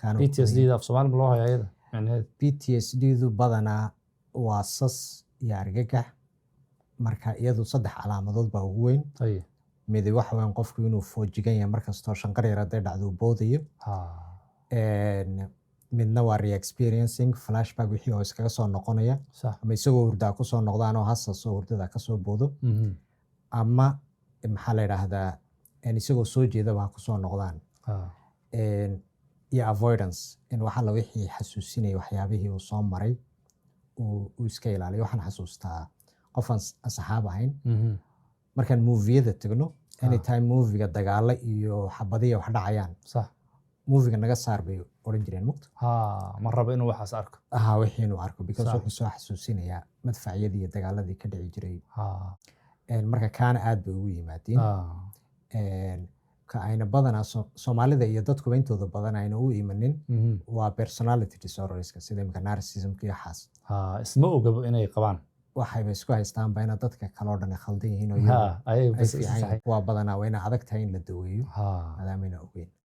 كانوا PTSD ده في Soomaali ma loo hayaa iyada macnaheedu PTSD du badanaa waa sas iyo argagax marka iyadu saddex calaamadood baa ugu weyn haye midi waxa weyn qofku inuu foojigan yahay markastoo shanqar yar hadday dhacdo uu boodayo ha midna waa re-experiencing flashback wixii oo iskaga soo noqonaya sax ama isagoo hurdaa ku soo noqdaanoo hasasoo hurdada ka soo boodo ama maxaa la yidhaahdaa isagoo soo jeedaba ha ku soo noqdaan ha iyo avoidance in waxa la wixii xasuusinaya waxyaabihii uu soo maray uu iska ilaaliyo waxaan xasuustaa qofaan asxaab ahayn markaan moviyada tagno anytime moviga dagaalo iyo xabadiya wax dhacayaan sax moviga naga saar bay oran jireen mugta ha ma rabo inuu waxaas arko aha wixii inuu arko because Sax. wuxuu soo xasuusinayaa madfacyadii iyo dagaaladii ka dhici jiray ha marka kaana aad bay ugu yimaadeen ha ka ayna badanaa Soomaalida iyo dadkuba intooda badan ayna u imanin waa personality disorderska sida imika narcissismka iyo xaas ha isma ogabo inay qabaan waxayba isku haystaanba ina dadka kale oo dhan khaldan yihiin oo ha ay ay bas fiican yihiin. waa badanaa waa ina adag tahay in la daweeyo ha maadaama ayna ogeyn